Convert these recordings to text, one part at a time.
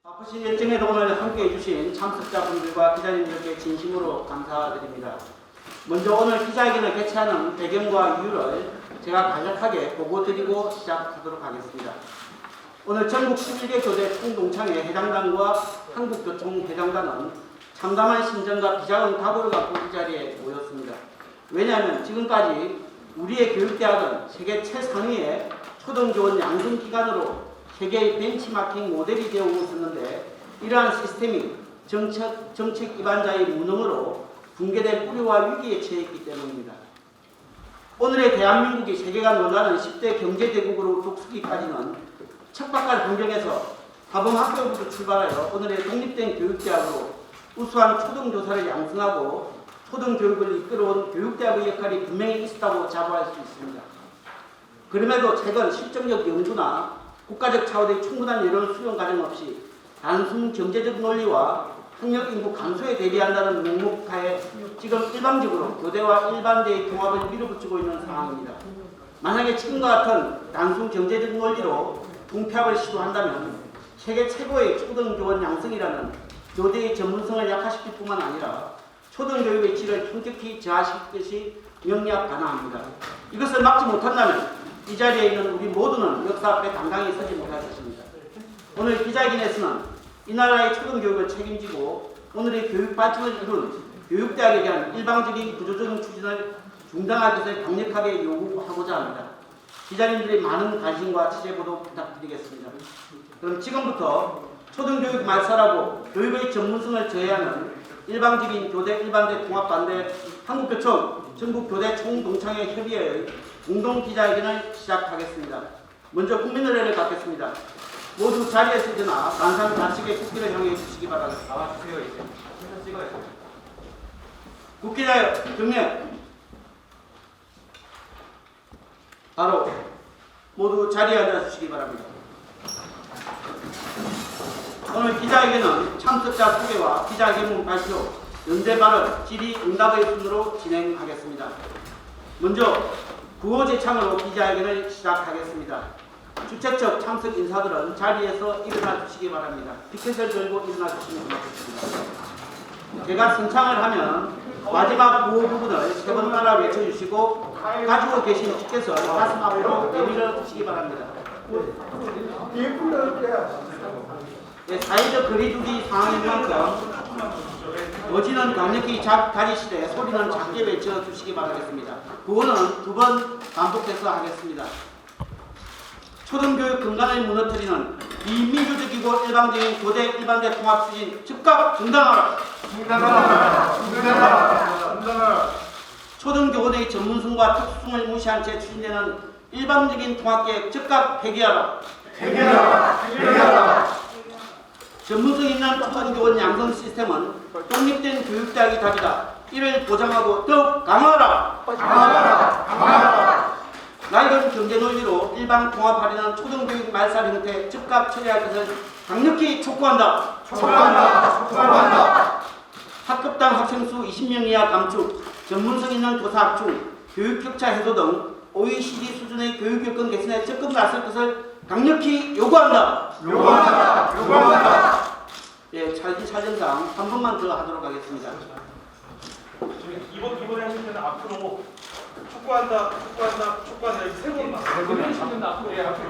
바쁘신 일정에도 오늘 함께해 주신 참석자분들과 기자님들께 진심으로 감사드립니다. 먼저 오늘 기자회견을 개최하는 배경과 이유를 제가 간략하게 보고드리고 시작하도록 하겠습니다. 오늘 전국 11개 교대 총동창회 회장단과 한국교총회장단은 참담한 심정과 비장한 각오를 갖고 이 자리에 모였습니다. 왜냐하면 지금까지 우리의 교육대학은 세계 최상위의 초등교원 양성기관으로 세계의 벤치마킹 모델이 되어 오고 있었는데 이러한 시스템이 정책 기반자의 무능으로 붕괴된 우려와 위기에 처했기 때문입니다. 오늘의 대한민국이 세계가 놀라는 10대 경제대국으로 돋서기까지는 척박한 환경에서 사범학교부터 출발하여 오늘의 독립된 교육대학으로 우수한 초등교사를 양성하고 초등교육을 이끌어온 교육대학의 역할이 분명히 있었다고 자부할 수 있습니다. 그럼에도 최근 실정적 연구나 국가적 차원의 충분한 여론 수용 과정 없이 단순 경제적 논리와 학력 인구 감소에 대비한다는 명목하에 지금 일방적으로 교대와 일반대의 통합을 밀어붙이고 있는 상황입니다. 만약에 지금과 같은 단순 경제적 논리로 통폐합을 시도한다면 세계 최고의 초등교원 양성이라는 교대의 전문성을 약화시킬 뿐만 아니라 초등교육의 질을 현격히 저하시킬 것이 명리학 가능합니다. 이것을 막지 못한다면 이 자리에 있는 우리 모두는 역사 앞에 당당히 서지 못할 것입니다. 오늘 기자회견에서는 이 나라의 초등교육을 책임지고 오늘의 교육 발전을 이룬 교육대학에 대한 일방적인 구조적인 추진을 중단할 것을 강력하게 요구하고자 합니다. 기자님들의 많은 관심과 취재 보도 부탁드리겠습니다. 그럼 지금부터 초등교육 말살하고 교육의 전문성을 저해하는 일방적인 교대 일반대 통합반대 한국교총 전국교대 총동창회 협의회의 공동기자회견을 시작하겠습니다. 먼저 국민의례를 갖겠습니다. 모두 자리에서 일어나 관상 좌측의 국기를 향해 주시기 바랍니다. 나와주세요. 이제 사진 찍어야 돼요. 국기자여 경례. 바로 모두 자리에 앉아주시기 바랍니다. 오늘 기자회견은 참석자 소개와 기자회견문 발표, 연대 발언, 질의 응답의 순으로 진행하겠습니다. 먼저 구호제창으로 기자회견을 시작하겠습니다. 주최 측 참석 인사들은 자리에서 일어나 주시기 바랍니다. 피켓을 들고 일어나 주시면 고맙겠습니다. 제가 선창을 하면 마지막 구호 부분을 3번 따라 외쳐주시고 가지고 계신 피켓을 가슴 앞으로 내밀어 주시기 바랍니다. 네, 사회적 거리두기 상황인 만큼 어지는 강력히 가지시되 소리는 작게 외쳐주시기 바라겠습니다. 구호는 2번 반복해서 하겠습니다. 초등교육 근간을 무너뜨리는 비민주적이고 일방적인 교대 일반대 통합 추진 즉각 중단하라. 중단하라. 초등교원의 전문성과 특수성을 무시한 채 추진되는 일방적인 통합계획 즉각 폐기하라. 전문성 있는 초등교원 양성 시스템은 독립된 교육대학의 답이다. 이를 보장하고 더욱 강화하라. 낡은 경제 논리로 일방 통합하려는 초등교육 말살 형태 즉각 처리할 것을 강력히 촉구한다. 학급당 학생 수 20명 이하 감축, 전문성 있는 교사 합충, 교육 격차 해소 등 OECD 수준의 교육 여건 개선에 적극 나설 것을 강력히 요구한다. 예, 촬영장 한 번만 더 하도록 하겠습니다. 이번에 하실 때는 앞으로 촉구한다 세 번만. 앞으로.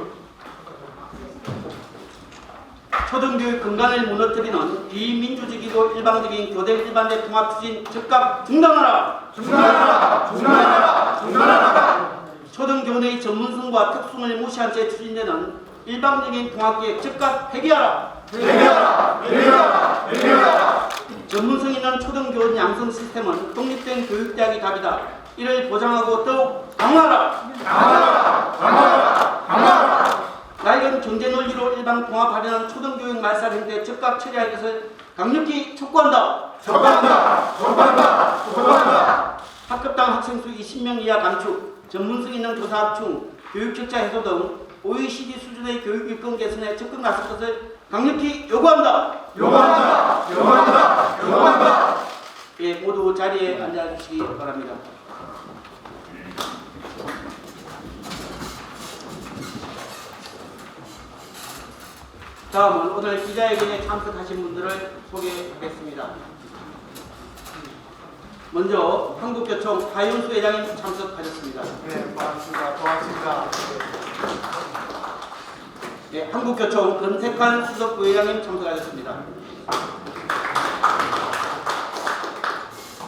초등교육 근간을 무너뜨리는 비민주적이고 일방적인 교대 일반대 통합 추진 즉각 중단하라. 초등교원의 전문성과 특성을 무시한 채 추진되는 일방적인 통합계획 즉각 폐기하라. 전문성 있는 초등교원 양성 시스템은 독립된 교육대학의 답이다. 이를 보장하고 더욱 강화하라. 낡은 경제 논리로 일방 통합하려는 초등교육 말살 행태 즉각 처리할 것을 강력히 촉구한다. 학급당 학생 수 20명 이하 감축, 전문성 있는 교사 합충, 교육 격차 해소 등 OECD 수준의 교육 여건 개선에 적극 나설 것을 강력히 요구한다. 예, 모두 자리에 앉아주시기 바랍니다. 다음은 오늘 기자회견에 참석하신 분들을 소개하겠습니다. 먼저 한국교총 하윤수 회장님 참석하셨습니다. 네, 고맙습니다. 네, 한국교총 권택환 수석부회장님 참석하셨습니다.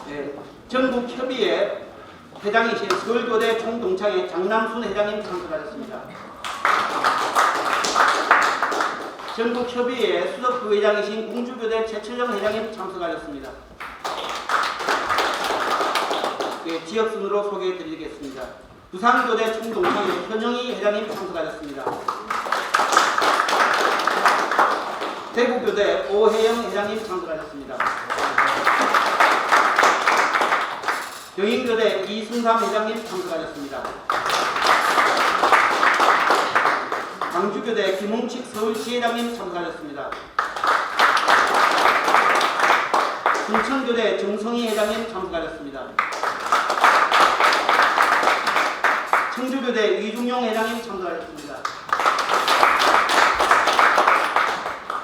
네, 전국협의회 회장이신 서울교대 총동창회 장남순 회장님 참석하셨습니다. 전국협의회 수석부회장이신 공주교대 최철영 회장님 참석하셨습니다. 네, 지역순으로 소개해드리겠습니다. 부산교대 총동창회 현영희 회장님 참석하셨습니다. 대구교대 오혜영 회장님 참석하셨습니다. 경인교대 이승삼 회장님 참석하셨습니다. 광주교대 김홍칙 서울시회장님 참석하셨습니다. 순천교대 정성희 회장님 참석하셨습니다. 청주교대 이중용 회장님 참석하셨습니다.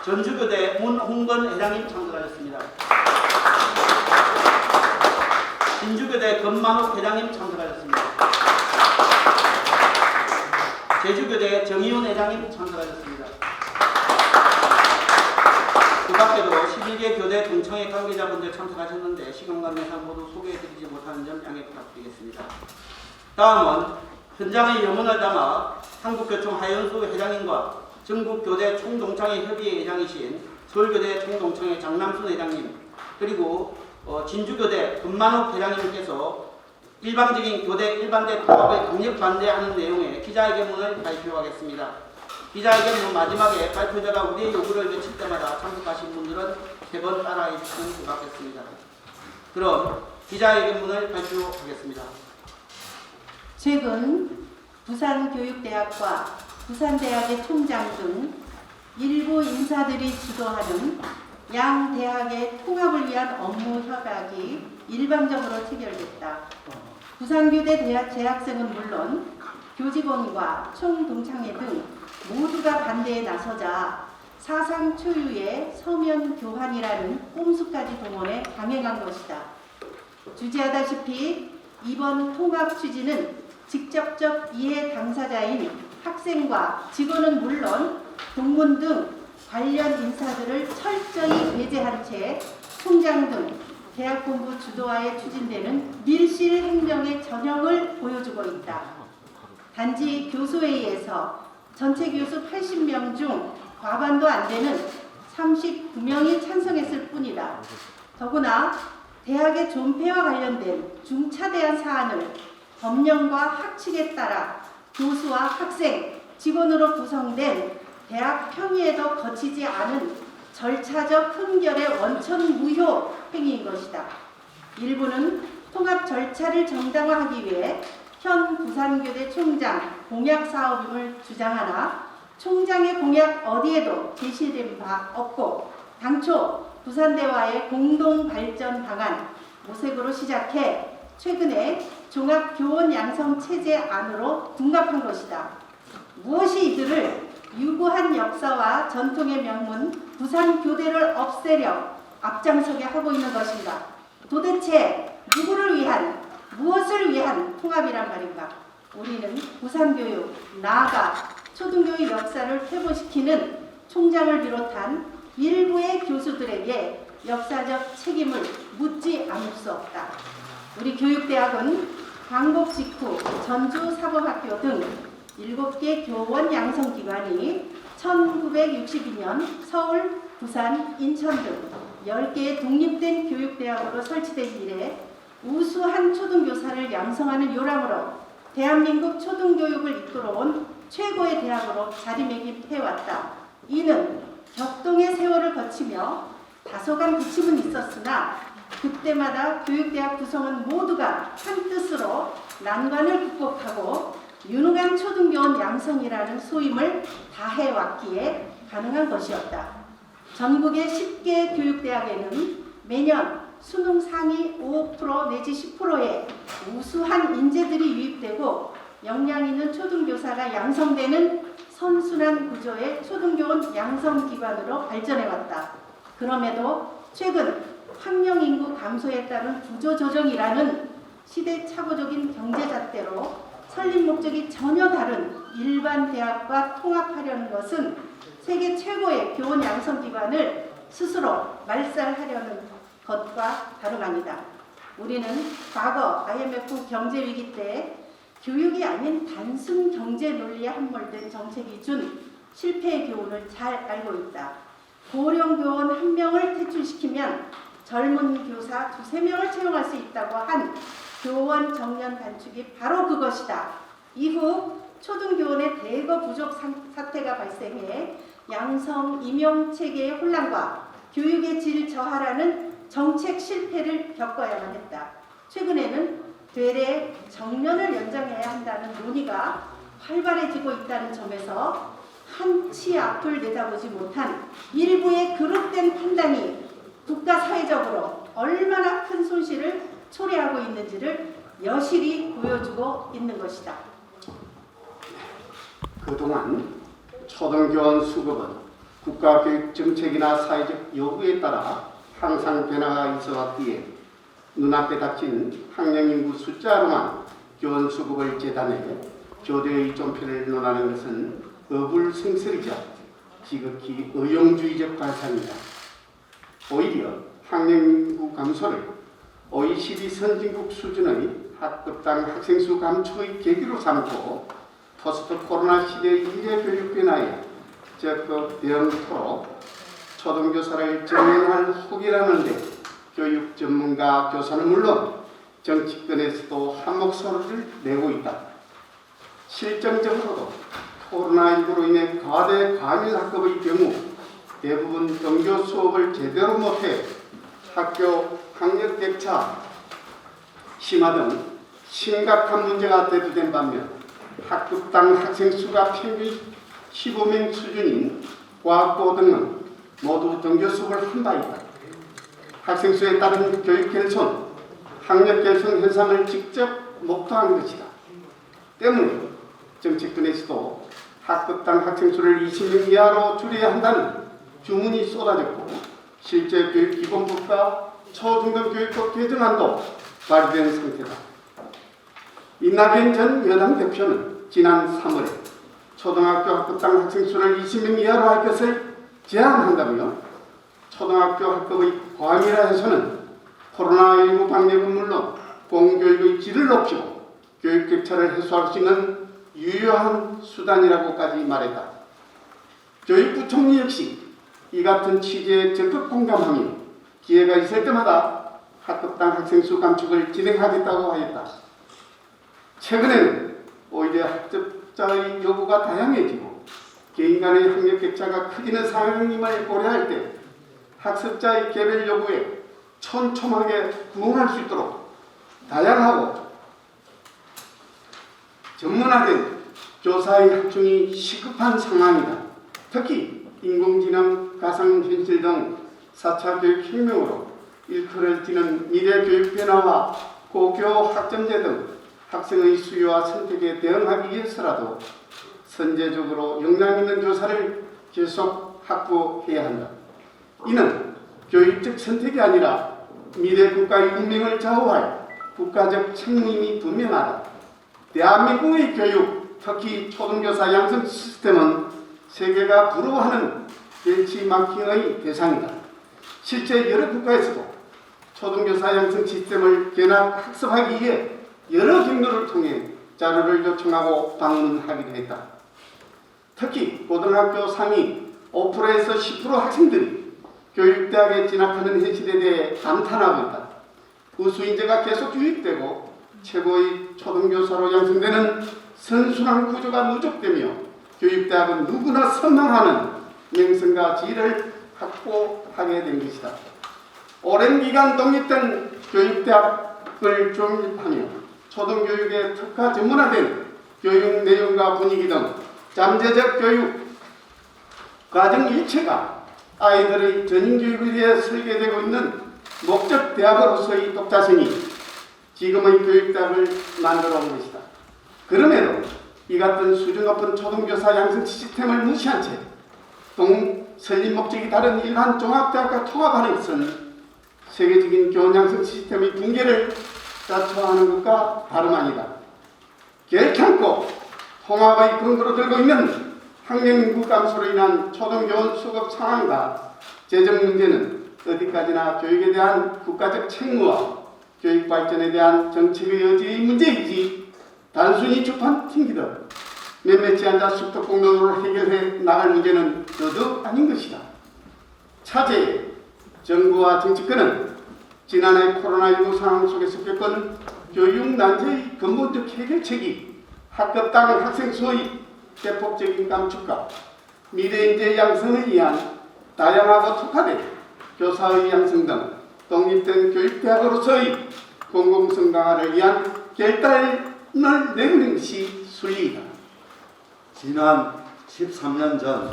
전주교대 문홍건 회장님 참석하셨습니다. 진주교대 건만욱 회장님 참석하셨습니다. 제주교대 정의훈 회장님 참석하셨습니다. 그 밖에도 11개 교대 동청회 관계자분들 참석하셨는데 시간 관계상 모두 소개해드리지 못하는 점 양해 부탁드리겠습니다. 다음은 현장의 염원을 담아 한국교총 하윤수 회장님과 전국교대 총동창회 협의회 회장이신 서울교대 총동창회 장남순 회장님, 그리고 진주교대 금만욱 회장님께서 일방적인 교대 일반대 통합에 강력 반대하는 내용의 기자회견문을 발표하겠습니다. 기자회견문 마지막에 발표자가 우리의 요구를 외칠 때마다 참석하신 분들은 3번 따라해 주시면 고맙겠습니다. 그럼 기자회견문을 발표하겠습니다. 최근 부산교육대학과 부산대학의 총장 등 일부 인사들이 주도하는 양 대학의 통합을 위한 업무 협약이 일방적으로 체결됐다. 부산교대 대학 재학생은 물론 교직원과 총동창회 등 모두가 반대에 나서자 사상 초유의 서면 교환이라는 꼼수까지 동원해 강행한 것이다. 주지하다시피 이번 통합 취지는 직접적 이해 당사자인 학생과 직원은 물론 동문 등 관련 인사들을 철저히 배제한 채 총장 등 대학 본부 주도하에 추진되는 밀실 행정의 전형을 보여주고 있다. 단지 교수회의에서 전체 교수 80명 중 과반도 안 되는 39명이 찬성했을 뿐이다. 더구나 대학의 존폐와 관련된 중차대한 사안을 법령과 학칙에 따라 교수와 학생, 직원으로 구성된 대학 평의에도 거치지 않은 절차적 흠결의 원천 무효 행위인 것이다. 일부는 통합 절차를 정당화하기 위해 현 부산교대 총장 공약 사업임을 주장하나 총장의 공약 어디에도 제시된 바 없고 당초 부산대와의 공동 발전 방안 모색으로 시작해 최근에 종합교원 양성체제 안으로 둔갑한 것이다. 무엇이 이들을 유구한 역사와 전통의 명문 부산교대를 없애려 앞장서게 하고 있는 것인가? 도대체 누구를 위한, 무엇을 위한 통합이란 말인가? 우리는 부산교육, 나아가 초등교육 역사를 회복시키는 총장을 비롯한 일부의 교수들에게 역사적 책임을 묻지 않을 수 없다. 우리 교육대학은 광복 직후 전주사범학교 등 7개 교원 양성기관이 1962년 서울, 부산, 인천 등 10개의 독립된 교육대학으로 설치된 이래 우수한 초등교사를 양성하는 요람으로 대한민국 초등교육을 이끌어온 최고의 대학으로 자리매김해왔다. 이는 격동의 세월을 거치며 다소간 부침은 있었으나 그때마다 교육대학 구성원 모두가 한 뜻으로 난관을 극복하고 유능한 초등교원 양성이라는 소임을 다해왔기에 가능한 것이었다. 전국의 10개 교육대학에는 매년 수능 상위 5% 내지 10%의 우수한 인재들이 유입되고 역량 있는 초등교사가 양성되는 선순환 구조의 초등교원 양성 기관으로 발전해왔다. 그럼에도 최근 학령 인구 감소에 따른 구조 조정이라는 시대착오적인 경제 잣대로 설립 목적이 전혀 다른 일반 대학과 통합하려는 것은 세계 최고의 교원 양성 기관을 스스로 말살하려는 것과 다름 아니다. 우리는 과거 IMF 경제 위기 때 교육이 아닌 단순 경제 논리에 함몰된 정책이 준 실패의 교훈을 잘 알고 있다. 고령 교원 1명을 퇴출시키면 젊은 교사 2~3명을 채용할 수 있다고 한 교원 정년 단축이 바로 그것이다. 이후 초등교원의 대거 부족 사태가 발생해 양성 임용 체계의 혼란과 교육의 질 저하라는 정책 실패를 겪어야만 했다. 최근에는 되레 정년을 연장해야 한다는 논의가 활발해지고 있다는 점에서 한치 앞을 내다보지 못한 일부의 그릇된 판단이 국가 사회적으로 얼마나 큰 손실을 초래하고 있는지를 여실히 보여주고 있는 것이다. 그동안 초등교원 수급은 국가교육 정책이나 사회적 요구에 따라 항상 변화가 있어왔기에 눈앞에 닥친 학령 인구 숫자로만 교원 수급을 재단해 교대의 존폐를 논하는 것은 어불성설이자 지극히 의용주의적 발상이다. 오히려 학령 인구 감소를 OECD 선진국 수준의 학급당 학생수 감축의 계기로 삼고 포스트 코로나 시대의 인재 교육 변화에 적극 대응토록 초등교사를 정년할 후기라는데 교육 전문가 교사는 물론 정치권에서도 한 목소리를 내고 있다. 실정적으로도 코로나19로 인해 과대 과밀 학급의 경우 대부분 등교 수업을 제대로 못해 학교 학력 격차 심화 등 심각한 문제가 대두된 반면 학급당 학생 수가 평균 15명 수준인 과학고 등은 모두 등교 수업을 한 바 있다. 학생 수에 따른 교육 결손, 학력 결손 현상을 직접 목도한 것이다. 때문에 정치권에서도 학급당 학생 수를 20명 이하로 줄여야 한다는 주문이 쏟아졌고 실제 교육 기본법과 초중등 교육법 개정안도 발의된 상태다. 이낙연 전 여당 대표는 지난 3월에 초등학교 학급당 학생 수를 20명 이하로 할 것을 제안한다며 초등학교 학급의 과밀화해서는 코로나19 방역은 물론 공교육의 질을 높이고 교육 격차를 해소할 수 있는 유효한 수단이라고까지 말했다. 교육부총리 역시 이 같은 취지에 적극 공감하며 기회가 있을 때마다 학급당 학생 수 감축을 진행하겠다고 하였다. 최근에는 오히려 학습자의 요구가 다양해지고 개인 간의 학력 격차가 커지는 상황임을 고려할 때 학습자의 개별 요구에 촘촘하게 부응할 수 있도록 다양하고 전문화된 교사의 확충이 시급한 상황이다. 특히 인공지능, 가상현실 등 4차 교육혁명으로 일컬을 띠는 미래 교육 변화와 고교 학점제 등 학생의 수요와 선택에 대응하기 위해서라도 선제적으로 역량 있는 교사를 계속 확보해야 한다. 이는 교육적 선택이 아니라 미래 국가의 운명을 좌우할 국가적 책무임이 분명하다. 대한민국의 교육, 특히 초등교사 양성 시스템은 세계가 부러워하는 벤치마킹의 대상이다. 실제 여러 국가에서도 초등교사 양성 시스템을 견학 학습하기 위해 여러 경로를 통해 자료를 요청하고 방문하기도 했다. 특히 고등학교 상위 5%에서 10% 학생들이 교육대학에 진학하는 현실에 대해 감탄하고 있다. 우수 인재가 계속 유입되고 최고의 초등교사로 양성되는 선순환 구조가 누적되며 교육대학은 누구나 선망하는 명성과 지위를 확보하게 된 것이다. 오랜 기간 독립된 교육대학을 존립하며 초등교육에 특화 전문화된 교육 내용과 분위기 등 잠재적 교육 과정 일체가 아이들의 전인교육을 위해 설계되고 있는 목적 대학으로서의 독자성이 지금의 교육대학을 만들어 온 것이다. 그럼에도 이 같은 수준 높은 초등교사 양성 시스템을 무시한 채 설립 목적이 다른 일반 종합대학과 통합하는 것은 세계적인 교원 양성 시스템의 붕괴를 자초하는 것과 다름 아니다. 결탄코 통합의 근거로 들고 있는 학령 인구 감소로 인한 초등교원 수급 상황과 재정 문제는 어디까지나 교육에 대한 국가적 책무와 교육 발전에 대한 정책의 여지의 문제이지 단순히 주판 튕기듯 몇몇이 앉아 숙덕공론으로 해결해 나갈 문제는 저도 아닌 것이다. 차제에 정부와 정치권은 지난해 코로나19 상황 속에서 겪은 교육 난제의 근본적 해결책이 학급당 학생 수의 대폭적인 감축과 미래인재 양성에 의한 다양하고 특화된 교사의 양성 등 독립된 교육대학으로서의 공공성 강화를 위한 결단을 내리는 것이 순리이다. 지난 13년 전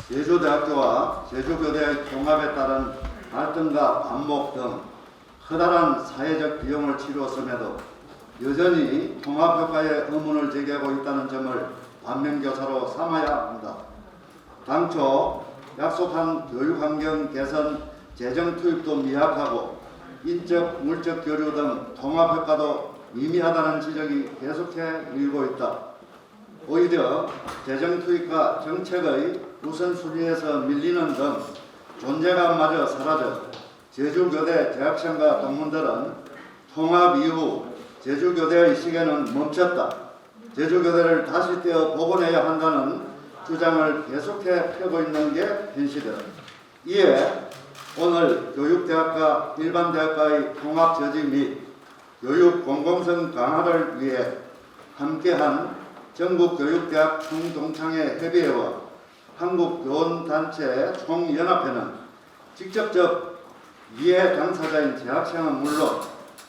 제주대학교와 제주교대 통합에 따른 갈등과 반목 등 커다란 사회적 비용을 치루었음에도 여전히 통합효과의 의문을 제기하고 있다는 점을 반면교사로 삼아야 합니다. 당초 약속한 교육환경 개선, 재정 투입도 미약하고 인적, 물적 교류 등 통합효과도 미미하다는 지적이 계속해 일고 있다. 오히려 재정 투입과 정책의 우선순위에서 밀리는 등 존재감마저 사라져 제주교대 재학생과 동문들은 통합 이후 제주교대의 시계는 멈췄다. 제주교대를 다시 떼어 복원해야 한다는 주장을 계속해 펴고 있는 게 현실이다. 이에 오늘 교육대학과 일반대학과의 통합 저지 및 교육 공공성 강화를 위해 함께한 전국교육대학 총동창회 협의회와 한국교원단체 총연합회는 직접적 이해 당사자인 재학생은 물론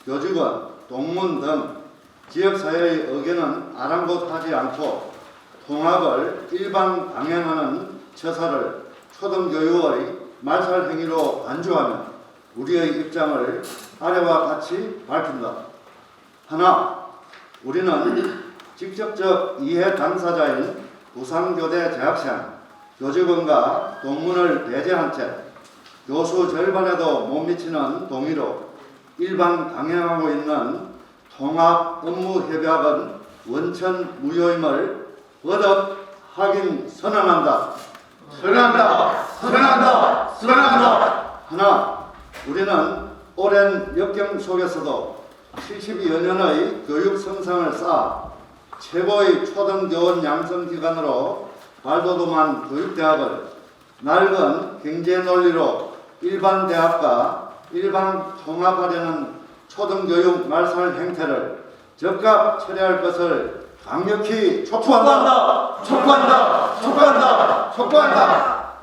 교직원, 동문 등 지역사회의 의견은 아랑곳하지 않고 통합을 일반 강행하는 처사를 초등교육의 말살 행위로 간주하며 우리의 입장을 아래와 같이 밝힌다. 하나, 우리는 직접적 이해 당사자인 부상교대 재학생, 교직원과 동문을 배제한 채 교수 절반에도 못 미치는 동의로 일반 강행하고 있는 통합 업무 협약은 원천 무효임을 거듭 확인 선언한다. 선언한다. 하나, 우리는 오랜 역경 속에서도 70여 년의 교육 성상을 쌓아 최고의 초등교원 양성기관으로 발돋움한 교육대학을 낡은 경제 논리로 일반 대학과 일반 통합하려는 초등교육 말살 행태를 즉각 처리할 것을 강력히 촉구한다.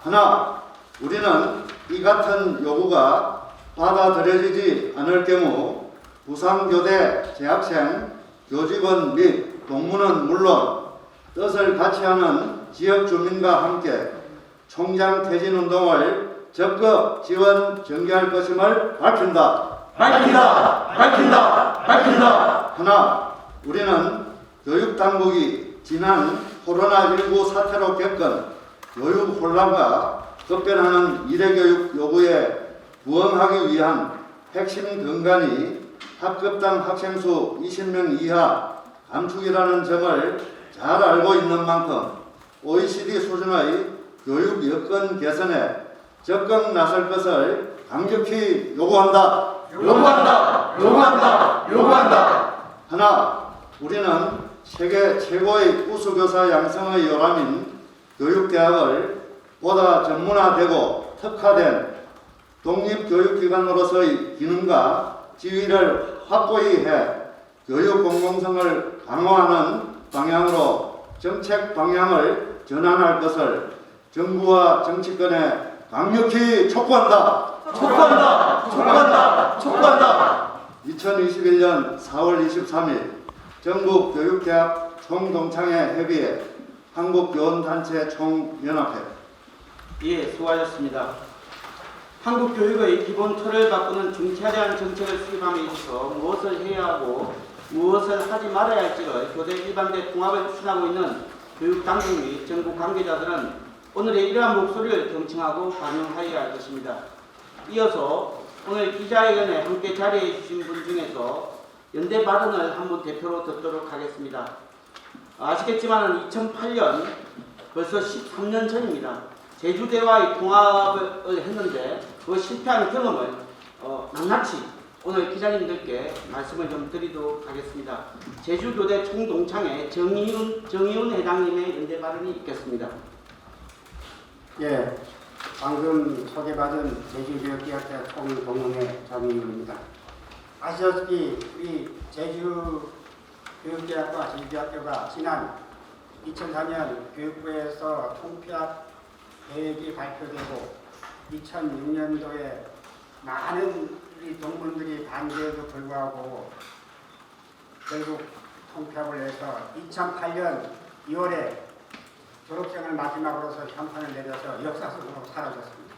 하나, 우리는 이 같은 요구가 받아들여지지 않을 경우 부상교대 재학생, 교직원 및 동문은 물론 뜻을 같이 하는 지역 주민과 함께 총장 퇴진운동을 적극 지원 전개할 것임을 밝힌다. 하나, 우리는 교육당국이 지난 코로나19 사태로 겪은 교육 혼란과 급변하는 미래교육 요구에 부응하기 위한 핵심 근간이 학급당 학생수 20명 이하 감축이라는 점을 잘 알고 있는 만큼 OECD 수준의 교육 여건 개선에 적극 나설 것을 강력히 요구한다. 하나, 우리는 세계 최고의 우수교사 양성의 요람인 교육대학을 보다 전문화되고 특화된 독립교육기관으로서의 기능과 지위를 확고히 해 교육 공공성을 강화하는 방향으로 정책 방향을 전환할 것을 정부와 정치권에 강력히 촉구한다. 2021년 4월 23일 전국교육대학 총동창회 협의회 한국교원단체 총연합회. 예, 수고하셨습니다. 한국 교육의 기본 틀을 바꾸는 중차대한 정책을 수립함에 있어서 무엇을 해야 하고 무엇을 하지 말아야 할지를 교대 일반대 통합을 추진하고 있는 교육당국 및 전국 관계자들은 오늘의 이러한 목소리를 경청하고 반영하여야 할 것입니다. 이어서 오늘 기자회견에 함께 자리해 주신 분 중에서 연대 발언을 한분 대표로 듣도록 하겠습니다. 아시겠지만 2008년 벌써 13년 전입니다. 제주대와의 통합을 했는데 그 실패한 경험을 낱낱이 오늘 기자님들께 말씀을 좀 드리도록 하겠습니다. 제주교대 총동창회 정의훈 회장님의 연대 발언이 있겠습니다. 예, 방금 소개받은 제주교육대학교 총동문회 정의훈입니다. 아시다시피 우리 제주교육대학과 제주대학교가 지난 2004년 교육부에서 통폐합 계획이 발표되고 2006년도에 많은 우리 동문들이 반대에도 불구하고 결국 통폐합을 해서 2008년 2월에 졸업생을 마지막으로서 형판을 내려서 역사 속으로 사라졌습니다.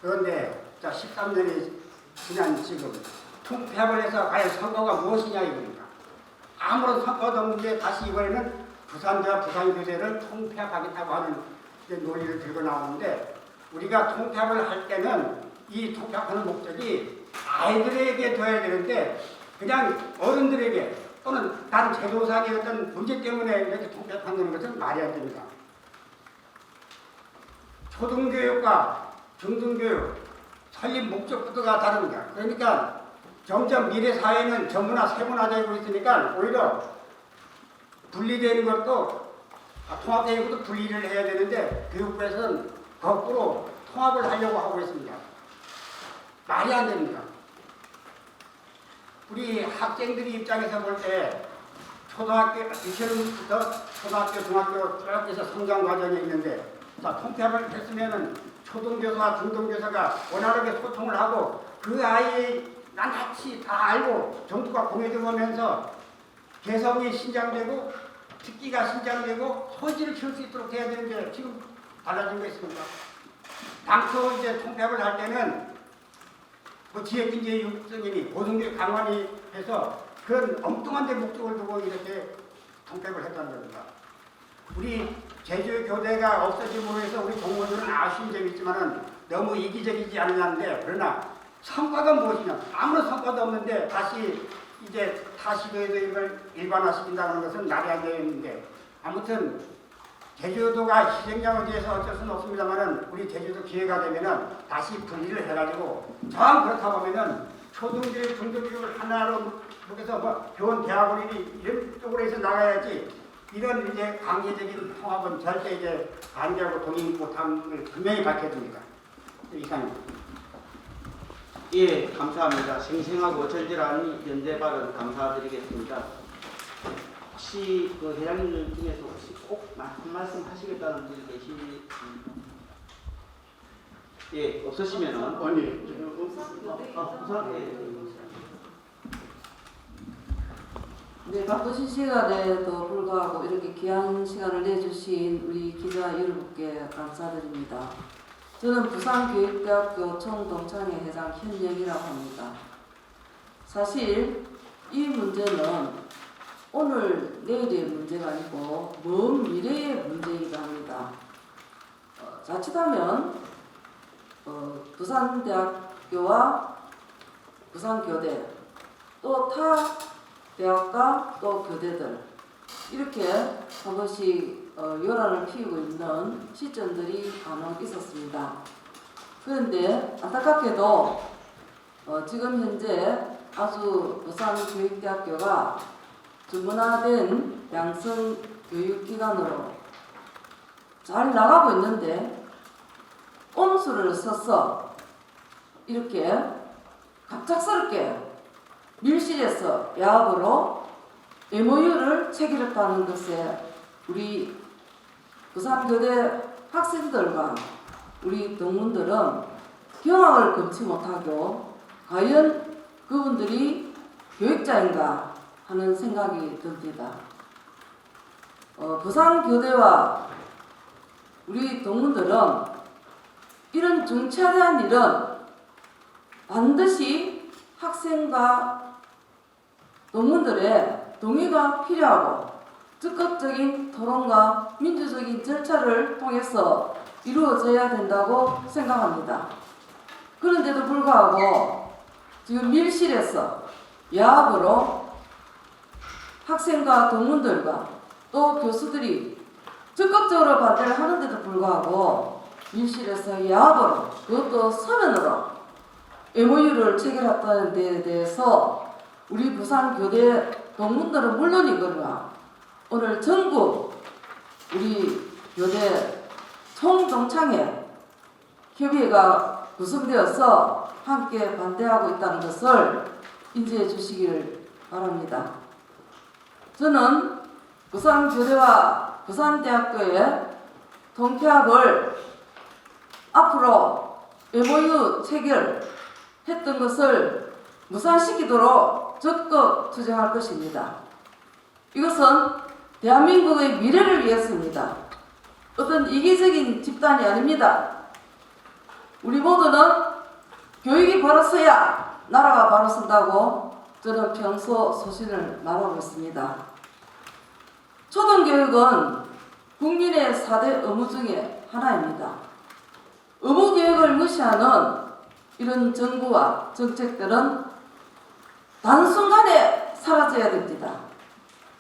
그런데 13년이 지난 지금 통폐합을 해서 과연 성과가 무엇이냐 이겁니다. 아무런 성과도 없는데 다시 이번에는 부산대와 부산교대를 통폐합하겠다고 하는 논의를 들고 나오는데 우리가 통폐합을 할 때는 이 통폐합하는 목적이 아이들에게 둬야 되는데 그냥 어른들에게 또는 다른 제도상의 어떤 문제 때문에 이렇게 통폐합한다는 것은 말이 안 됩니다. 초등교육과 중등교육 설립 목적부터가 다릅니다. 그러니까 점점 미래 사회는 전문화 세분화되고 있으니까 오히려 분리되는 것도 통합되는 것도 분리를 해야 되는데 교육부에서는 거꾸로 통합을 하려고 하고 있습니다. 말이 안 됩니다. 우리 학생들이 입장에서 볼 때 초등학교, 유치원부터 초등학교, 중학교 쭉 해서 성장 과정이 있는데 자, 통폐합을 했으면은 초등교사와 중등교사가 원활하게 소통을 하고 그 아이의 낱낱이 다 알고 정부가 공유되면서 개성이 신장되고 특기가 신장되고 소질을 키울 수 있도록 해야 되는데 지금 달라진 거 있습니까? 당초 이제 통폐합을 할 때는 그 지역경제 육성이니 고등교육 강화니 해서 그런 엉뚱한 데 목적을 두고 이렇게 통폐합을 했다는 겁니다. 우리 제주교대가 없어짐으로 해서 우리 동문들은 아쉬운 점이 있지만은 너무 이기적이지 않느냐는데 그러나 성과가 무엇이냐? 아무런 성과도 없는데 다시 이제 타시도에도 이걸 일반화시킨다는 것은 말이 안 되는데 아무튼 제주도가 희생양에 대해서 어쩔 수는 없습니다만은 우리 제주도 기회가 되면은 다시 분리를 해가지고 정 그렇다 보면은 초등교육, 중등교육을 하나로 해서 뭐 교원 대학원이 이런 쪽으로 해서 나가야지 이런 이제 강제적인 통합은 절대 이제 반대하고 동의 못함을 분명히 밝혀줍니다. 이상입니다. 예, 감사합니다. 생생하고 절절한 연대 발언 감사드리겠습니다. 혹시 그 회장님들 중에서 혹시 꼭 한 말씀 하시겠다는 분이 계시? 예, 없으시면은 아니, 우선 네, 바쁘신 시간에도 불구하고 이렇게 귀한 시간을 내주신 우리 기자 여러분께 감사드립니다. 저는 부산교육대학교 총동창회 회장 현영이라고 합니다. 사실 이 문제는 오늘 내일의 문제가 아니고 먼 미래의 문제이기도 합니다. 자칫하면 부산대학교와 부산교대 또 타 대학과 또 교대들 이렇게 한 번씩 요란을 피우고 있는 시점들이 간혹 있었습니다. 그런데 안타깝게도 지금 현재 아주 부산교육대학교가 전문화된 양성교육기관으로 잘 나가고 있는데 온수를 써서 이렇게 갑작스럽게 밀실에서 야합으로 MOU를 체결했다는 것에 우리 부산교대 학생들과 우리 동문들은 경악을 금치 못하고 과연 그분들이 교육자인가 하는 생각이 듭니다. 부산교대와 우리 동문들은 이런 중차대한 일은 반드시 학생과 동문들의 동의가 필요하고 적극적인 토론과 민주적인 절차를 통해서 이루어져야 된다고 생각합니다. 그런데도 불구하고 지금 밀실에서 야합으로 학생과 동문들과 또 교수들이 적극적으로 반대를 하는데도 불구하고 밀실에서 야합으로 그것도 서면으로 MOU를 체결했다는 데에 대해서 우리 부산교대 동문들은 물론이거나 오늘 전국 우리 교대 총동창회 협의회가 구성되어서 함께 반대하고 있다는 것을 인지해 주시길 바랍니다. 저는 부산교대와 부산대학교의 통폐합을 앞으로 MOU 체결했던 것을 무산시키도록 적극 투쟁할 것입니다. 이것은 대한민국의 미래를 위해서입니다. 어떤 이기적인 집단이 아닙니다. 우리 모두는 교육이 바로 서야 나라가 바로 선다고 저는 평소 소신을 말하고 있습니다. 초등교육은 국민의 4대 의무 중에 하나입니다. 의무교육을 무시하는 이런 정부와 정책들은 단순간에 사라져야 됩니다.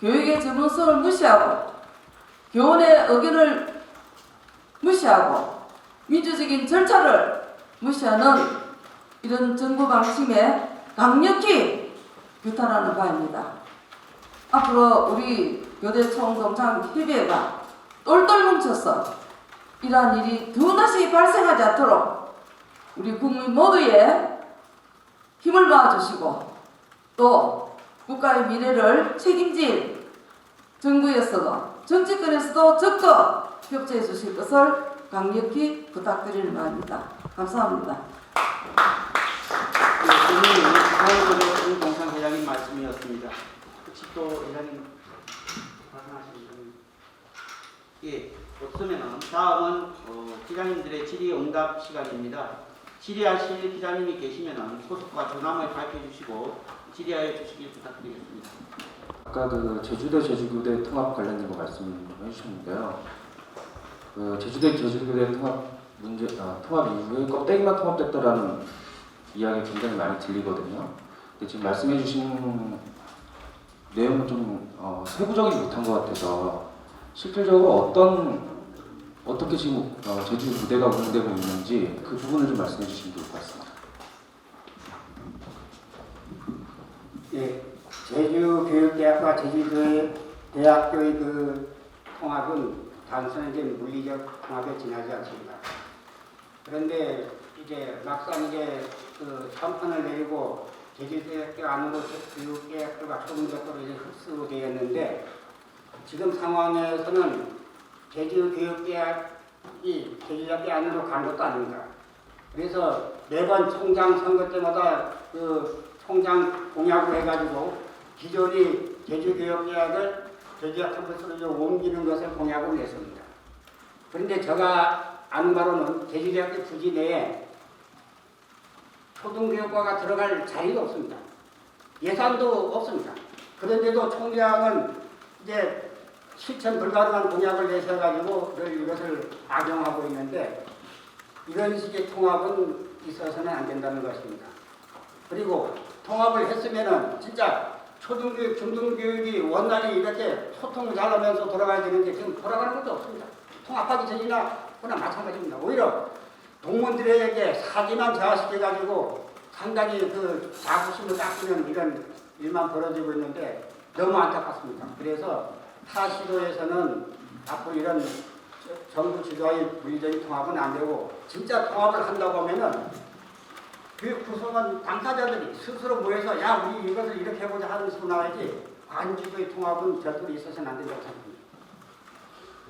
교육의 전문성을 무시하고 교원의 의견을 무시하고 민주적인 절차를 무시하는 이런 정부 방침에 강력히 규탄하는 바입니다. 앞으로 우리 교대 총동창 협의회가 똘똘 뭉쳐서 이러한 일이 두나시 발생하지 않도록 우리 국민 모두의 힘을 모아주시고 또 국가의 미래를 책임질 정부에서도 정치권에서도 적극 협조해 주실 것을 강력히 부탁드리는 바입니다. 감사합니다. 부산교대 총동창회장님 말씀이었습니다. 혹시 또 회장님 말씀하시는 분? 예, 없으면은 다음은 기자님들의 질의응답 시간입니다. 질의하실 기자님이 계시면은 소속과 전함을 밝혀 주시고 질의하여 주시길 부탁드리겠습니다. 아까 그 제주대 제주교대 통합 관련된 거 말씀해 주셨는데요. 그 제주대 제주교대 통합 통합 이후에 껍데기만 통합됐다라는 이야기 굉장히 많이 들리거든요. 근데 지금 말씀해 주신 내용은 좀 세부적이지 못한 것 같아서 실질적으로 어떻게 지금 제주 부대가 운영되고 있는지 그 부분을 좀 말씀해 주시면 좋을 것 같습니다. 예, 제주교육대학과 제주도의 대학교의 그 통합은 단순하게 물리적 통합에 지나지 않습니다. 그런데 이제 막상 이제 그 현판을 내리고 제주대학교 안으로 교육대학교가 초등학교로 이제 흡수되었는데 지금 상황에서는 제주교육대학이 제주대학교 안으로 간 것도 아닙니다. 그래서 매번 총장 선거 때마다 그 총장 공약을 해가지고 기존이 제주교육대학을 제주대학 캠퍼스로 옮기는 것을 공약을 냈습니다. 그런데 제가 아는 바로는 제주대학교 부지 내에 초등교육과가 들어갈 자리가 없습니다. 예산도 없습니다. 그런데도 총장은 이제 실천 불가능한 공약을 내셔가지고 이것을 악용하고 있는데 이런 식의 통합은 있어서는 안 된다는 것입니다. 그리고 통합을 했으면은 진짜 초등교육, 중등교육이 원활히 이렇게 소통을 잘하면서 돌아가야 되는데 지금 돌아가는 것도 없습니다. 통합하기 전이나 그나 마찬가지입니다. 오히려 동문들에게 사기만 저하시켜가지고 상당히 그 자부심을 깎이는 이런 일만 벌어지고 있는데 너무 안타깝습니다. 그래서 타 시도에서는 앞으로 이런 정부 지도와의 물리적인 통합은 안 되고 진짜 통합을 한다고 하면은 그 구성원 당사자들이 스스로 모여서 야 우리 이것을 이렇게 해보자 하는 식으로 나와야지 반주의 통합은 절대로 있어서는 안 된다고 생각합니다.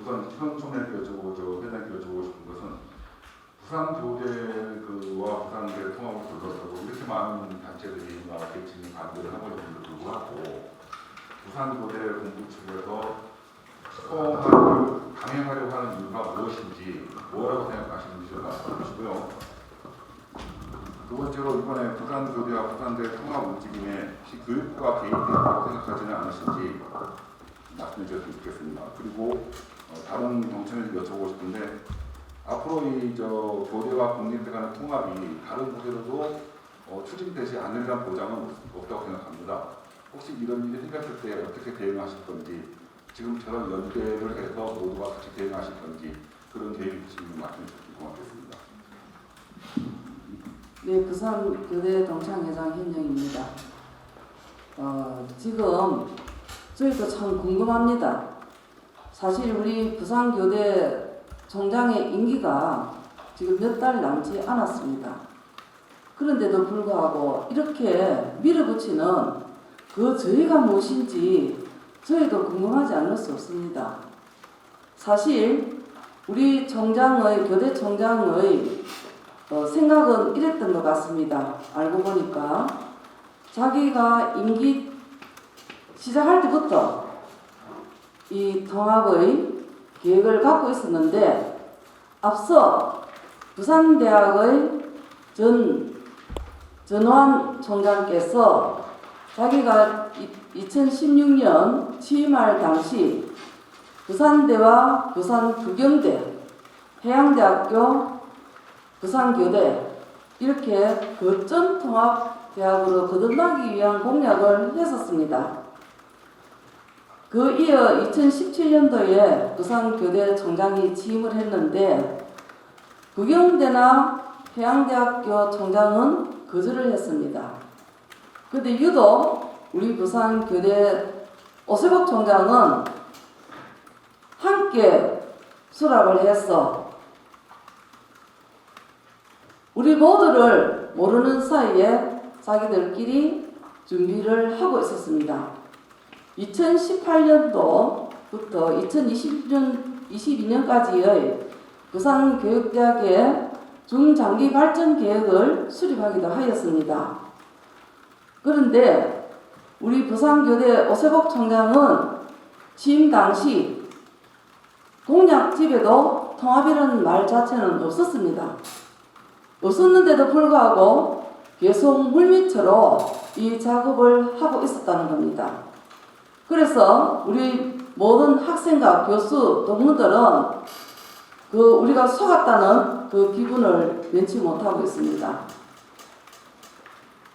우선 현 총장께 여쭤보고 회장께 여쭤보고 싶은 것은 부산교대와 부산교대 통합을 둘러싸고 이렇게 많은 단체들이 개칭 반대를 하고 있는데도 불구하고 부산교대 공부 측에서 통합을 강행하려고 하는 이유가 무엇인지 뭐라고 생각하시는지 말씀해 주시고요. 두 번째로 이번에 부산교대와 부산대 통합 움직임에 혹시 교육부가 개입됐다고 생각하지는 않으신지 말씀해 주셨으면 좋겠습니다. 그리고 다른 정책을 여쭤보고 싶은데 앞으로 이 교대와 공립대 간의 통합이 다른 곳에서도 추진되지 않으리란 보장은 없다고 생각합니다. 혹시 이런 일이 생겼을 때 어떻게 대응하실 건지, 지금처럼 연대를 해서 모두가 같이 대응하실 건지 그런 계획이 있으시면 말씀해 주시면 고맙겠습니다. 네, 부산 교대 동창회장 현영입니다. 지금 저희도 참 궁금합니다. 사실 우리 부산 교대 총장의 임기가 지금 몇 달 남지 않았습니다. 그런데도 불구하고 이렇게 밀어붙이는 그 저희가 무엇인지 저희도 궁금하지 않을 수 없습니다. 사실 우리 총장의 교대 총장의 생각은 이랬던 것 같습니다. 알고 보니까 자기가 임기 시작할 때부터 이 통합의 계획을 갖고 있었는데 앞서 부산대학의 전환 총장께서 자기가 2016년 취임할 당시 부산대와 부산국영대, 해양대학교, 부산교대 이렇게 거점 통합대학으로 거듭나기 위한 공약을 했었습니다. 그 이어 2017년도에 부산교대 총장이 취임을 했는데 국영대나 해양대학교 총장은 거절을 했습니다. 그런데 유독 우리 부산교대 오세복 총장은 함께 수락을 해서 우리 모두를 모르는 사이에 자기들끼리 준비를 하고 있었습니다. 2018년도부터 2022년까지의 부산교육대학의 중장기 발전 계획을 수립하기도 하였습니다. 그런데 우리 부산교대 오세복 총장은 취임 당시 공약집에도 통합이라는 말 자체는 없었습니다. 없었는데도 불구하고 계속 물밑으로 이 작업을 하고 있었다는 겁니다. 그래서 우리 모든 학생과 교수, 동문들은 우리가 속았다는 그 기분을 면치 못하고 있습니다.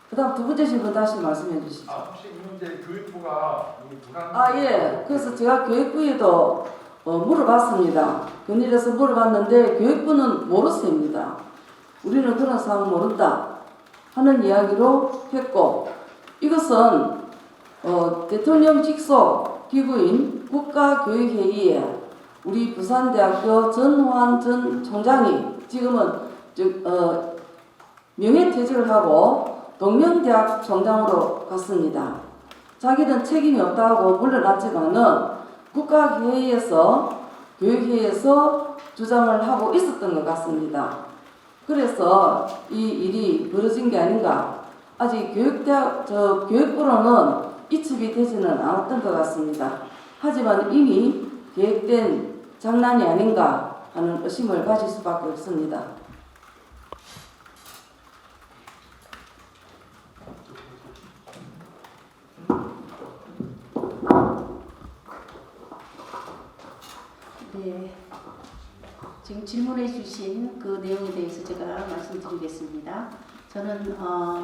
그 다음 두 번째 질문 다시 말씀해 주시죠. 혹시 이 문제 교육부가 우리 부산 예. 그래서 제가 교육부에도 물어봤습니다. 근일에서 물어봤는데 교육부는 모르쇠입니다. 우리는 그런 사항 모른다 하는 이야기로 했고, 이것은 대통령 직속 기구인 국가교육회의에 우리 부산대학교 전호환 전 총장이 지금은 명예퇴직을 하고 동명대학 총장으로 갔습니다. 자기는 책임이 없다고 물러났지만은 국가회의에서 교육회의에서 주장을 하고 있었던 것 같습니다. 그래서 이 일이 벌어진 게 아닌가. 아직 교육부로는 이첩이 되지는 않았던 것 같습니다. 하지만 이미 계획된 장난이 아닌가 하는 의심을 가질 수밖에 없습니다. 네, 지금 질문해 주신 그 내용에 대해서 제가 말씀드리겠습니다. 저는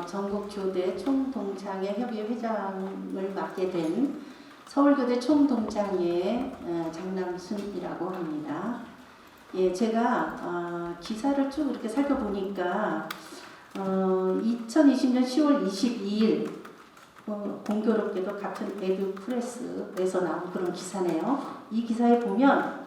전국교대 총동창회 협의회 회장을 맡게 된 서울교대 총동창회 장남순이라고 합니다. 예, 제가 기사를 쭉 이렇게 살펴보니까 2020년 10월 22일 공교롭게도 같은 에듀프레스에서 나온 그런 기사네요. 이 기사에 보면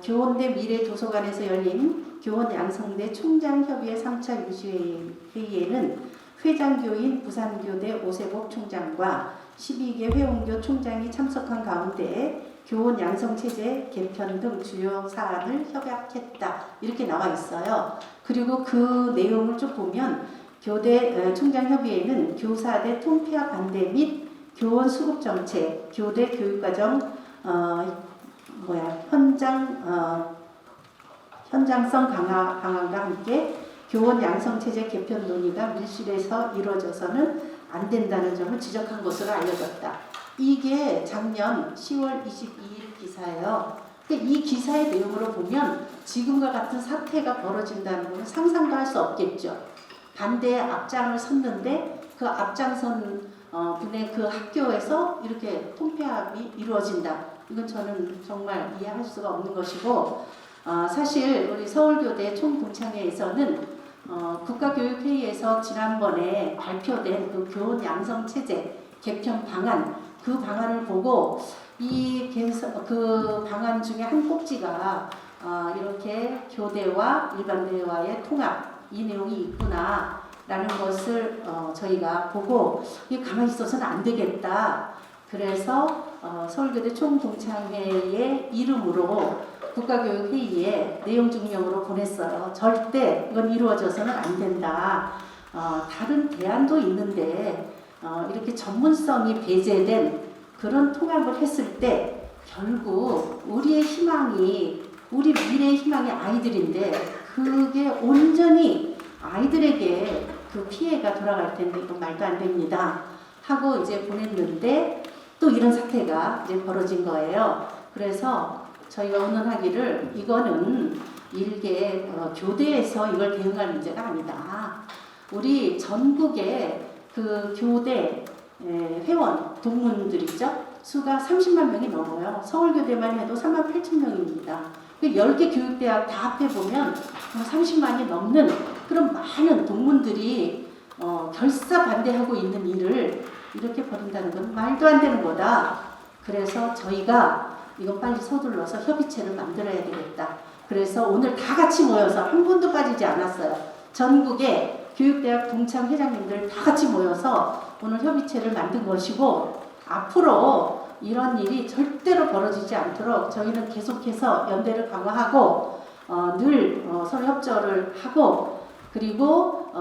교원대 미래도서관에서 열린 교원 양성대 총장협의회 3차 유시회의에는 회장교인 부산교대 오세복 총장과 12개 회원교 총장이 참석한 가운데 교원 양성체제 개편 등 주요 사안을 협약했다. 이렇게 나와 있어요. 그리고 그 내용을 쭉 보면 교대 총장협의회는 교사대 통폐합 반대 및 교원 수급 정책, 교대 교육과정 현장성 강화 방안과 함께 교원 양성체제 개편 논의가 밀실에서 이루어져서는 안 된다는 점을 지적한 것으로 알려졌다. 이게 작년 10월 22일 기사예요. 이 기사의 내용으로 보면 지금과 같은 사태가 벌어진다는 것은 상상도 할 수 없겠죠. 반대의 앞장을 섰는데 그 앞장선 분의 그 학교에서 이렇게 통폐합이 이루어진다. 이건 저는 정말 이해할 수가 없는 것이고, 사실 우리 서울교대 총동창회에서는 국가교육회의에서 지난번에 발표된 그 교원 양성체제 개편 방안, 그 방안을 보고 그 방안 중에 한 꼭지가 이렇게 교대와 일반대와의 통합, 이 내용이 있구나 라는 것을 저희가 보고 이게 가만히 있어서는 안 되겠다. 그래서 서울교대 총동창회의 이름으로 국가교육회의에 내용 증명으로 보냈어요. 절대 이건 이루어져서는 안 된다. 다른 대안도 있는데 이렇게 전문성이 배제된 그런 통합을 했을 때 결국 우리의 희망이, 우리 미래의 희망이 아이들인데 그게 온전히 아이들에게 그 피해가 돌아갈 텐데 이건 말도 안 됩니다 하고 이제 보냈는데 또 이런 사태가 이제 벌어진 거예요. 그래서 저희가 운운하기를 이거는 일개 교대에서 이걸 대응할 문제가 아니다. 우리 전국의 그 교대 회원 동문들 있죠? 수가 30만 명이 넘어요. 서울교대만 해도 3만 8천 명입니다. 10개 교육대학 다 합해보면 30만이 넘는 그런 많은 동문들이 결사 반대하고 있는 일을 이렇게 벌인다는 건 말도 안 되는 거다. 그래서 저희가 이건 빨리 서둘러서 협의체를 만들어야 되겠다. 그래서 오늘 다 같이 모여서 한 분도 빠지지 않았어요. 전국의 교육대학 동창 회장님들 다 같이 모여서 오늘 협의체를 만든 것이고, 앞으로 이런 일이 절대로 벌어지지 않도록 저희는 계속해서 연대를 강화하고 늘 서로 협조를 하고, 그리고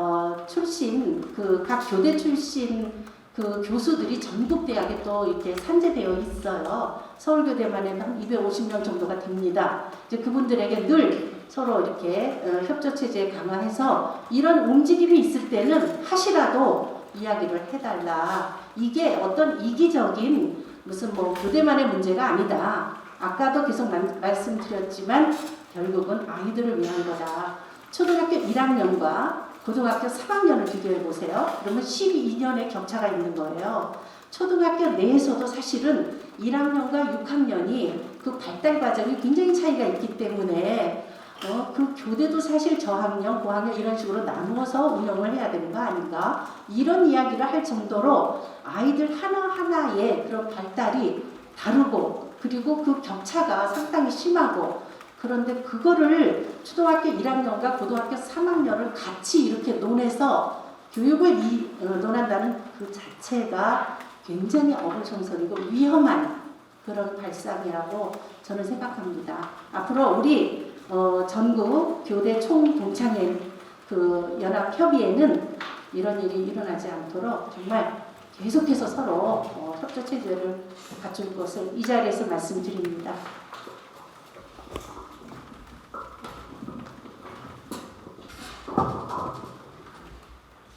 출신 그 각 교대 출신 그 교수들이 전국 대학에 또 이렇게 산재되어 있어요. 서울교대만 해도 한 250명 정도가 됩니다. 이제 그분들에게 늘 서로 이렇게 협조 체제 강화해서 이런 움직임이 있을 때는 하시라도 이야기를 해달라. 이게 어떤 이기적인 무슨 뭐 교대만의 문제가 아니다. 아까도 계속 말씀드렸지만 결국은 아이들을 위한 거다. 초등학교 1학년과 고등학교 3학년을 비교해 보세요. 그러면 12년의 격차가 있는 거예요. 초등학교 내에서도 사실은 1학년과 6학년이 그 발달 과정이 굉장히 차이가 있기 때문에 그 교대도 사실 저학년, 고학년 이런 식으로 나누어서 운영을 해야 되는 거 아닌가? 이런 이야기를 할 정도로 아이들 하나하나의 그런 발달이 다르고, 그리고 그 격차가 상당히 심하고, 그런데 그거를 초등학교 1학년과 고등학교 3학년을 같이 이렇게 논해서 교육을 논한다는 그 자체가 굉장히 어불성설이고 위험한 그런 발상이라고 저는 생각합니다. 앞으로 우리 전국 교대 총동창회 그 연합협의회는 이런 일이 일어나지 않도록 정말 계속해서 서로 협조 체제를 갖출 것을 이 자리에서 말씀드립니다.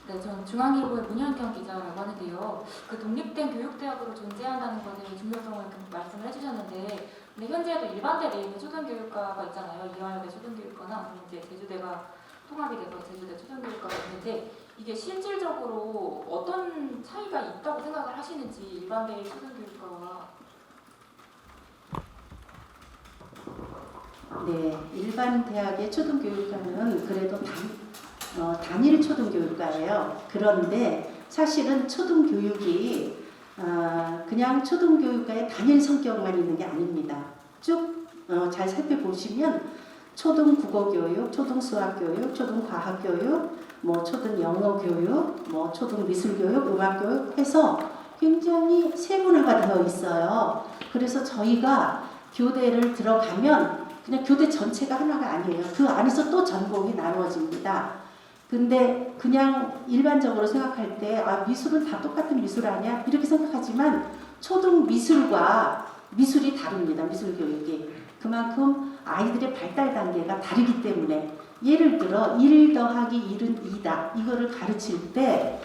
네, 저는 중앙일보의 문현경 기자라고 하는데요. 그 독립된 교육대학으로 존재한다는 것의 중요성을 말씀을 해주셨는데, 근데 현재도 일반대 내에 있는 초등교육과가 있잖아요. 이화여대 초등교육과나 이제 제주대가 통합이 돼서 제주대 초등교육과가 있는데, 이게 실질적으로 어떤 차이가 있다고 생각을 하시는지, 일반대의 초등교육과와. 네, 일반 대학의 초등교육과는 그래도 단일 초등교육과예요. 그런데 사실은 초등교육이 그냥 초등교육과의 단일 성격만 있는 게 아닙니다. 쭉 잘 살펴보시면 초등 국어교육, 초등 수학교육, 초등 과학교육, 뭐 초등 영어교육, 뭐 초등 미술교육, 음악교육 해서 굉장히 세분화가 되어 있어요. 그래서 저희가 교대를 들어가면 그냥 교대 전체가 하나가 아니에요. 그 안에서 또 전공이 나누어집니다. 근데 그냥 일반적으로 생각할 때 미술은 다 똑같은 미술 아니야? 이렇게 생각하지만 초등 미술과 미술이 다릅니다. 미술 교육이. 그만큼 아이들의 발달 단계가 다르기 때문에 예를 들어 1 더하기 1은 2다 이거를 가르칠 때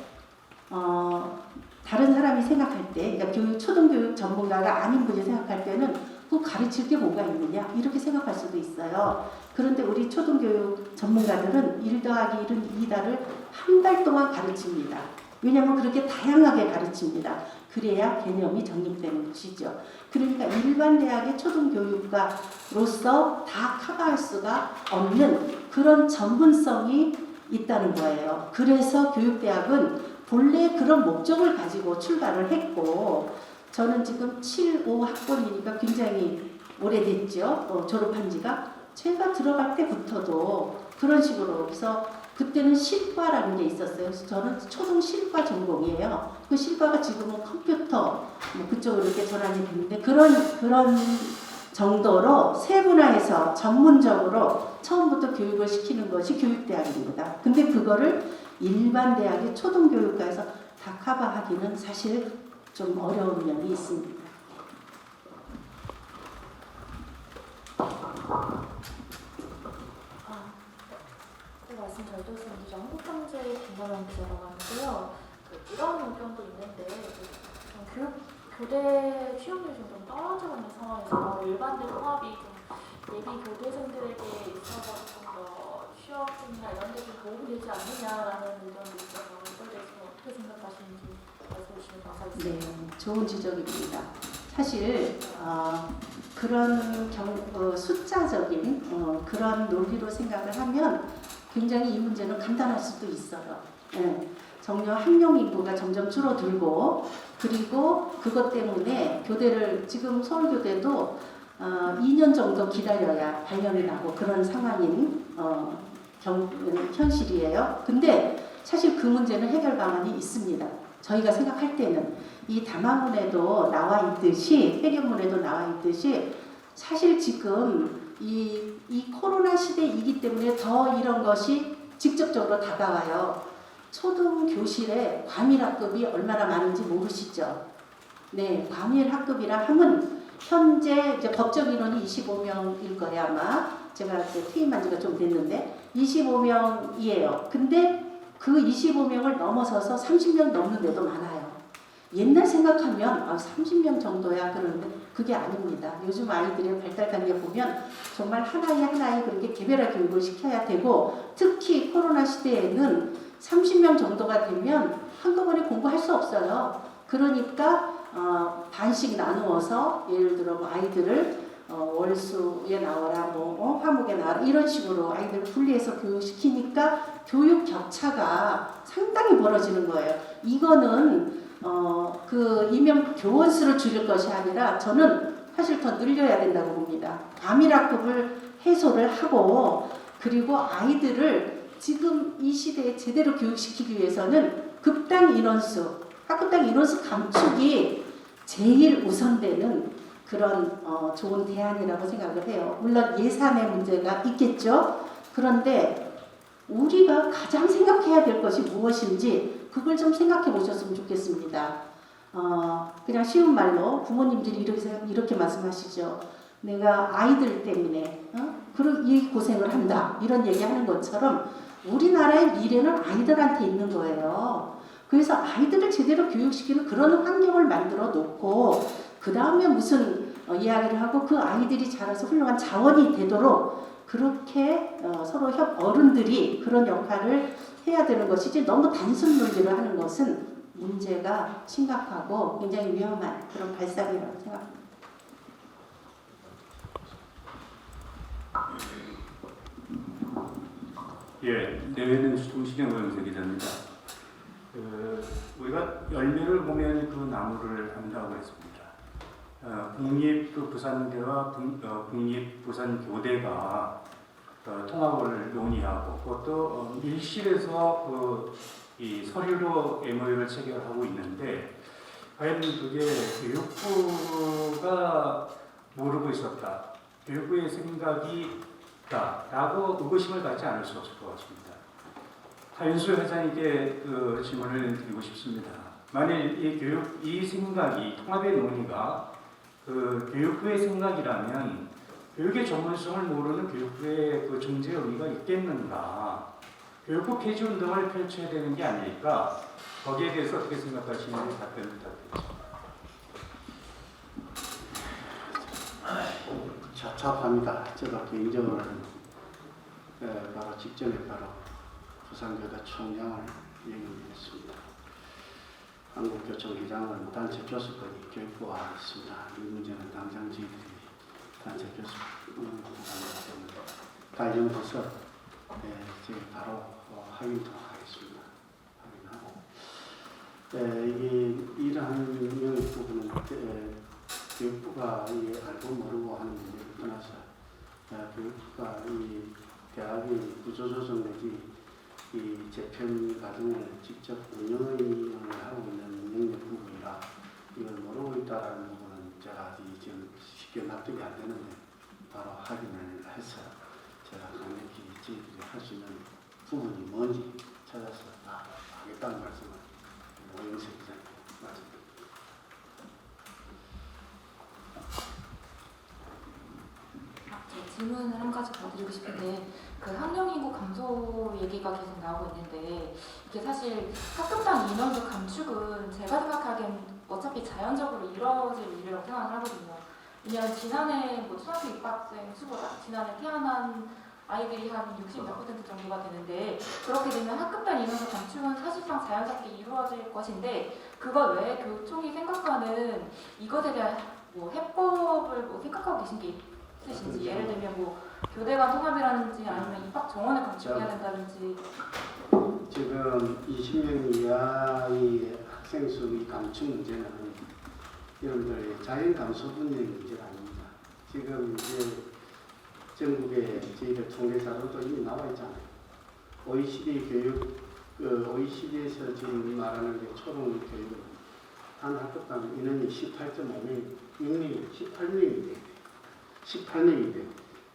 다른 사람이 생각할 때 그러니까 초등교육 전문가가 아닌 분이 생각할 때는 그 가르칠 게 뭐가 있느냐 이렇게 생각할 수도 있어요. 그런데 우리 초등교육 전문가들은 1 더하기 1은 2다를 한 달 동안 가르칩니다. 왜냐하면 그렇게 다양하게 가르칩니다. 그래야 개념이 정립되는 것이죠. 그러니까 일반 대학의 초등교육과로서 다 커버할 수가 없는 그런 전문성이 있다는 거예요. 그래서 교육대학은 본래 그런 목적을 가지고 출발을 했고 저는 지금 7, 5학번이니까 굉장히 오래됐죠. 졸업한 지가. 제가 들어갈 때부터도 그런 식으로 그래서 그때는 실과라는 게 있었어요. 그래서 저는 초등 실과 전공이에요. 그 실과가 지금은 컴퓨터 그쪽으로 이렇게 전환이 됐는데 그런 정도로 세분화해서 전문적으로 처음부터 교육을 시키는 것이 교육대학입니다. 근데 그거를 일반 대학의 초등교육과에서 다 커버하기는 사실 좀 어려운 면이 있습니다. 말씀 잘 들었습니다. 한국경제 김건영 기자라고 하는데요. 이런 의견도 있는데 교대 취업률이 좀 떨어지고 있는 상황에서 일반대 통합이 좀 예비 교대생들에게 있어서 좀 더 취업이나 이런 데 좀 도움이 되지 않느냐라는 의견도 있어서 이걸 대해서 어떻게 생각하시는지 말씀해 주시면 감사하겠습니다. 네, 좋은 지적입니다. 사실 그런 숫자적인 그런 논리로 생각을 하면 굉장히 이 문제는 간단할 수도 있어요. 네. 정려 학령 인구가 점점 줄어들고 그리고 그것 때문에 교대를 지금 서울교대도 2년 정도 기다려야 발령이 나고 그런 상황인 현실이에요. 근데 사실 그 문제는 해결 방안이 있습니다. 저희가 생각할 때는 이 담화문에도 나와 있듯이 회계문에도 나와 있듯이 사실 지금 이 코로나 시대이기 때문에 더 이런 것이 직접적으로 다가와요. 초등 교실에 과밀학급이 얼마나 많은지 모르시죠? 네, 과밀학급이라 하면 현재 이제 법적 인원이 25명일 거예요 아마. 제가 이제 퇴임한 지가 좀 됐는데 25명이에요. 근데 그 25명을 넘어서서 30명 넘는 데도 많아요. 옛날 생각하면 30명 정도야 그러는데 그게 아닙니다. 요즘 아이들의 발달 단계 보면 정말 하나에 그렇게 개별화 교육을 시켜야 되고 특히 코로나 시대에는 30명 정도가 되면 한꺼번에 공부할 수 없어요. 그러니까 반씩 나누어서 예를 들어 뭐 아이들을 월수에 나와라 화목에 나와라 이런 식으로 아이들을 분리해서 교육시키니까 교육 격차가 상당히 벌어지는 거예요. 이거는 그 임용 교원 수를 줄일 것이 아니라 저는 사실 더 늘려야 된다고 봅니다. 과밀학급을 해소를 하고 그리고 아이들을 지금 이 시대에 제대로 교육시키기 위해서는 학급당 인원수 감축이 제일 우선되는 그런 좋은 대안이라고 생각을 해요. 물론 예산의 문제가 있겠죠. 그런데 우리가 가장 생각해야 될 것이 무엇인지 그걸 좀 생각해 보셨으면 좋겠습니다. 그냥 쉬운 말로 부모님들이 이렇게 말씀하시죠. 내가 아이들 때문에 이 고생을 한다 이런 얘기하는 것처럼 우리나라의 미래는 아이들한테 있는 거예요. 그래서 아이들을 제대로 교육시키는 그런 환경을 만들어 놓고 그 다음에 무슨 이야기를 하고 그 아이들이 자라서 훌륭한 자원이 되도록 그렇게 서로 어른들이 그런 역할을 해야 되는 것이지 너무 단순 논리를 하는 것은 문제가 심각하고 굉장히 위험한 그런 발상이라고 생각합니다. 예, 내외는 수동신경 원세 기자입니다. 우리가 열매를 보면 그 나무를 한다고 했습니다. 국립 부산대와 국립 부산교대가 통합을 논의하고 그것도 밀실에서 이 서류로 MOU를 체결하고 있는데 과연 그게 교육부가 모르고 있었다, 교육부의 생각이 있다라고 의구심을 갖지 않을 수 없을 것 같습니다. 하윤수 회장님께 그 질문을 드리고 싶습니다. 만일 이 생각이 통합의 논의가 그 교육부의 생각이라면 교육의 전문성을 모르는 교육부의 그 중재 의미가 있겠는가? 교육부 폐지 운동을 펼쳐야 되는 게 아닐까? 거기에 대해서 어떻게 생각하시는지 답변을 부탁드립니다. 자합니다. 제가 개인적으로는 바로 직전에 바로 부산교대 총장을 영입했습니다. 한국교총회장은 단체 교섭권이 교육부와 있습니다. 이 문제는 당장 저희들이 단체 교섭권을 때문에 관련돼서 저희 바로 확인토록 하겠습니다. 확인하고 이러한 영역 부분은 교육부가 알고 모르고 하는 문제를 떠나서 교육부가 이 대학의 구조조정 내지 이 재편 과정을 직접 운영을 하고 있는 영역 부분이라 이걸 모르고 있다라는 부분은 제가 지금 쉽게 납득이 안 되는데 바로 확인을 해서 제가 강력히 저희들이 할 수 있는 부분이 뭔지 찾아서 다 하겠다는 말씀을 오영석 기자님 말씀드립니다. 질문을 한 가지 더 드리고 싶은데 그 학령 인구 감소 얘기가 계속 나오고 있는데 이게 사실 학급당 인원수 감축은 제가 생각하기엔 어차피 자연적으로 이루어질 일이라고 생각을 하거든요. 왜냐하면 지난해 뭐 초등학교 입학생 수보다 지난해 태어난 아이들이 한 60몇 % 정도가 되는데 그렇게 되면 학급당 인원수 감축은 사실상 자연스럽게 이루어질 것인데 그것 외에 교총이 생각하는 이것에 대한 뭐 해법을 뭐 생각하고 계신 게 있으신지 예를 들면 뭐 교대 간 통합이라든지 아니면 입학 정원을 감축해야 된다든지 지금 20명 이하의 학생 수의 감축 문제는 여러분들 자연 감소 분야의 문제가 아닙니다. 지금 이제 전국에 저희들 통계 자료도 이미 나와 있잖아요. OECD 교육, OECD에서 지금 말하는 게 초등 교육은 한 학급당 인원이 18.5명, 6명, 18명인데 18명인데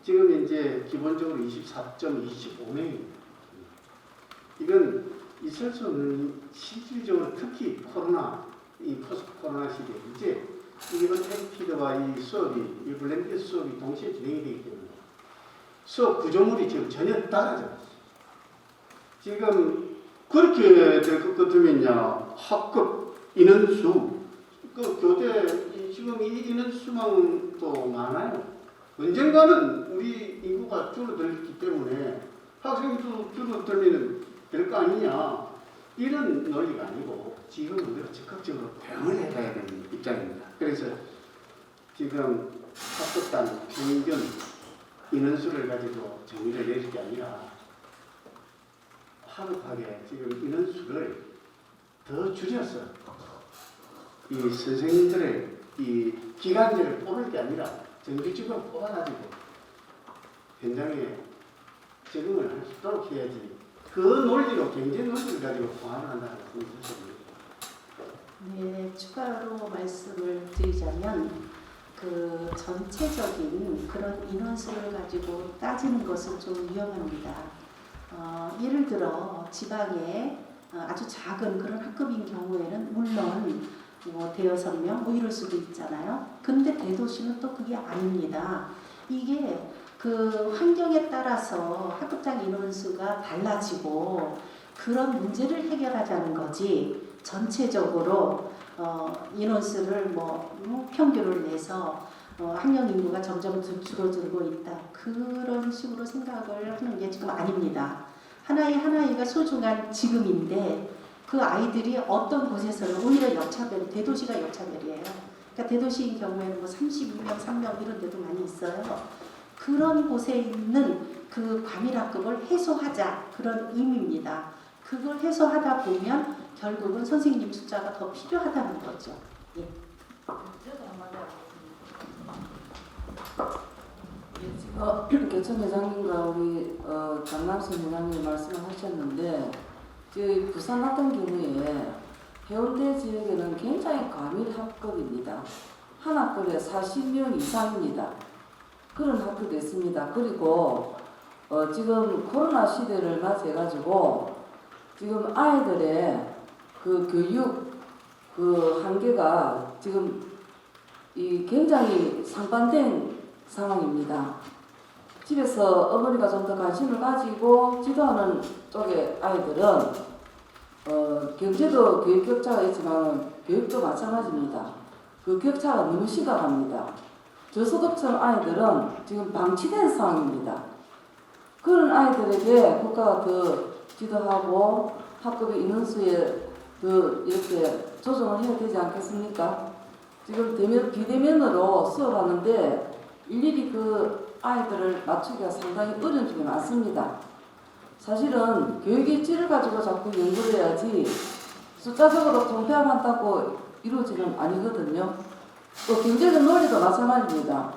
지금 이제 기본적으로 24.25명입니다. 이건 있을 수 없는 실질적으로 특히 코로나, 이 포스트 코로나 시대 이제 이번 액티드와 이 수업이 이 블렌드 수업이 동시에 진행이 되기 때문에 수업 구조물이 지금 전혀 달라졌어요. 지금 그렇게 될 것 같으면요 학급 인원수 그 교대 지금 이 인원수만 또 많아요. 언젠가는 우리 인구가 줄어들기 때문에 학생도 줄어들면 될 거 아니냐 이런 논리가 아니고 지금 우리가 적극적으로 대응을 해야 되는 입장입니다. 그래서 지금 학급당 평균 인원수를 가지고 정의를 내릴 게 아니라 하급하게 지금 인원수를 더 줄여서 이 선생님들의 이 기간제를 뽑을 게 아니라 정규직으로 뽑아가지고 현장에 적응을 할 수 있도록 해야지 그 논리로 경제 논리를 가지고 보완을 한다는 것은 네, 추가로 말씀을 드리자면 그 전체적인 그런 인원수를 가지고 따지는 것은 좀 위험합니다. 예를 들어 지방에 아주 작은 그런 학급인 경우에는 물론 뭐 대여섯 명 뭐 이럴 수도 있잖아요. 근데 대도시는 또 그게 아닙니다. 이게 그 환경에 따라서 학급당 인원수가 달라지고 그런 문제를 해결하자는 거지 전체적으로 인원수를 뭐 평균을 내서 학령 인구가 점점 줄어들고 있다. 그런 식으로 생각을 하는 게 지금 아닙니다. 하나의 하나이가 소중한 지금인데 그 아이들이 어떤 곳에서는 오히려 역차별, 대도시가 역차별이에요. 그러니까 대도시인 경우에는 뭐 32명, 3명 이런 데도 많이 있어요. 그런 곳에 있는 그 과밀학급을 해소하자 그런 의미입니다. 그걸 해소하다 보면 결국은 선생님 숫자가 더 필요하다는 거죠. 예. 교총회장님과 우리 장남선 회장님 말씀을 하셨는데 저희 부산 같은 경우에 해운대 지역에는 굉장히 과밀 학급입니다. 한 학급에 40명 이상입니다. 그런 학급도 있습니다. 그리고 지금 코로나 시대를 맞이해가지고 지금 아이들의 그 교육 그 한계가 지금 이 굉장히 상반된 상황입니다. 집에서 어머니가 좀 더 관심을 가지고 지도하는 쪽의 아이들은 경제도 교육 격차가 있지만 교육도 마찬가지입니다. 그 격차가 너무 심각합니다. 저소득층 아이들은 지금 방치된 상황입니다. 그런 아이들에게 국가가 더 지도하고 학급의 인원수에 더 이렇게 조정을 해야 되지 않겠습니까? 지금 비대면으로 수업하는데 일일이 그 아이들을 맞추기가 상당히 어려운 점이 많습니다. 사실은 교육의 질을 가지고 자꾸 연구를 해야지 숫자적으로 통폐합한다고 이루어지는 아니거든요. 또 경제적 논리도 마찬가지입니다.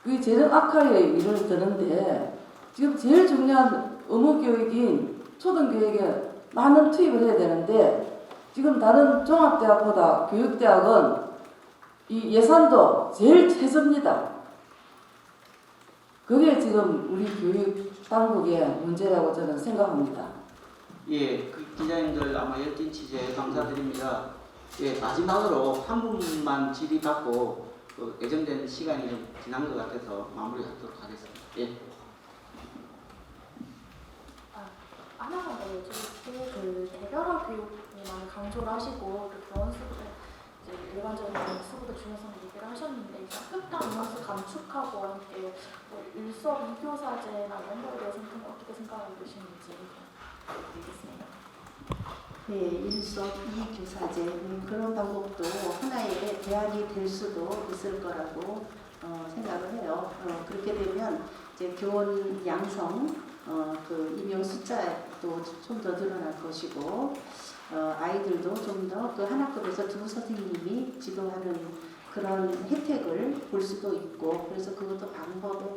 그게 재정 악화에 일을 드는데 지금 제일 중요한 의무 교육인 초등교육에 많은 투입을 해야 되는데 지금 다른 종합대학보다 교육대학은 이 예산도 제일 최저입니다. 그게 지금 우리 교육 당국의 문제라고 저는 생각합니다. 예, 그 기자님들 아마 열띤 취재 감사드립니다. 예, 마지막으로 한 분만 질의받고 예정된 시간이 좀 지난 것 같아서 마무리하도록 하겠습니다. 예. 하나만 더 여쭤볼게요. 그 대결화 교육을 많이 강조를 하시고 그 교원 수부들 이제 일반적인 수부들 중요성을 얘기를 하셨는데 학급당 인원수 감축하고 함께 뭐 일수업 2교사제나 이런 거에 대해서는 어떻게 생각하고 계시는지 알겠습니다. 네, 일수업 2교사제 그런 방법도 하나의 대안이 될 수도 있을 거라고 생각을 해요. 그렇게 되면 이제 교원 양성 그 임용 숫자도 좀 더 늘어날 것이고 아이들도 좀 더 그 한 학급에서 두 선생님이 지도하는 그런 혜택을 볼 수도 있고 그래서 그것도 방법의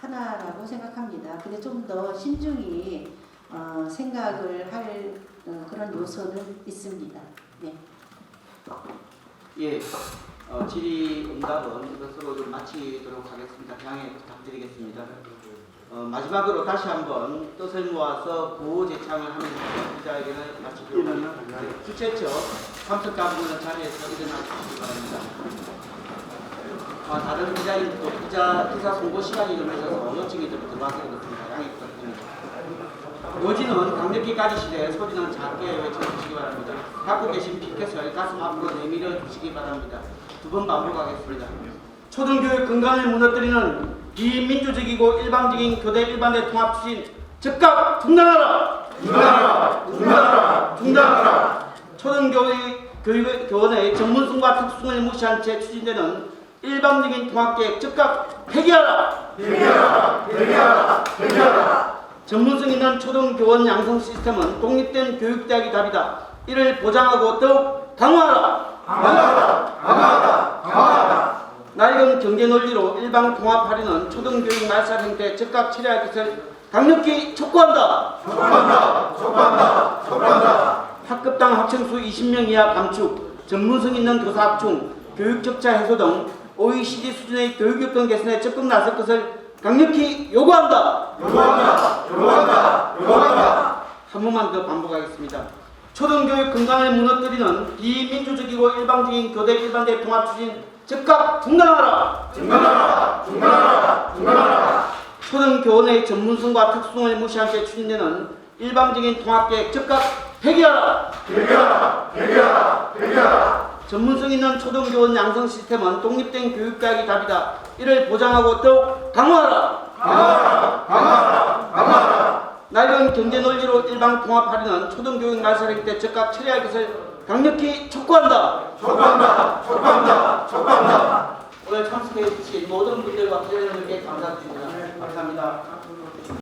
하나라고 생각합니다. 근데 좀 더 신중히 생각을 할 그런 요소는 있습니다. 네. 예, 질의응답은 이것으로 좀 마치도록 하겠습니다. 양해 부탁드리겠습니다. 마지막으로 다시 한번 뜻을 모아서 구호 제창을 하면서 기자회견을 마치도록 하겠습니다. 주최처 참석자분은 자리에서 일어나 주시기 바랍니다. 다른 기자님도 기사 송고 시간이 좀 있어서 요청이 좀 들어와서 그렇습니다. 양해 부탁드립니다. 요지는 강력히 가지시되 소리는 작게 외쳐주시기 바랍니다. 갖고 계신 피켓을 가슴 앞으로 내밀어 주시기 바랍니다. 두 번 반복하겠습니다. 초등교육 근간을 무너뜨리는 비민주적이고 일방적인 교대 일반대 통합 추진 즉각 중단하라! 중단하라! 중단하라! 중단하라! 초등교원의 전문성과 특성을 무시한 채 추진되는 일방적인 통합계획 즉각 폐기하라! 폐기하라! 폐기하라! 폐기하라! 전문성 있는 초등교원 양성 시스템은 독립된 교육대학이 답이다. 이를 보장하고 더욱 강화하라! 강화하라! 강화하라! 강화하라! 낡은 경제 논리로 일방 통합하려는 초등교육 말살 행태 즉각 처리할 것을 강력히 촉구한다. 촉구한다. 촉구한다. 촉구한다. 학급당 학생수 20명 이하 감축, 전문성 있는 교사 합충, 교육 격차 해소 등 OECD 수준의 교육 여건 개선에 적극 나설 것을 강력히 요구한다. 요구한다. 요구한다. 요구한다. 한 번만 더 반복하겠습니다. 초등교육 근간을 무너뜨리는 비민주적이고 일방적인 교대 일반대 통합 추진 즉각 중단하라! 중단하라! 중단하라! 중단하라! 초등교원의 전문성과 특성을 무시한 채 추진되는 일방적인 통합계획 즉각 폐기하라! 폐기하라! 폐기하라! 폐기하라! 전문성 있는 초등교원 양성 시스템은 독립된 교육대학이 답이다. 이를 보장하고 더욱 강화하라! 강화하라! 강화하라! 강화하라! 낡은 경제 논리로 일방 통합하려는 초등교육 말살 행태 즉각 처리할 것을 강력히 촉구한다. 촉구한다. 촉구한다. 촉구한다. 오늘 참석해 주신 모든 분들과 기자님들께 감사드립니다. 감사합니다.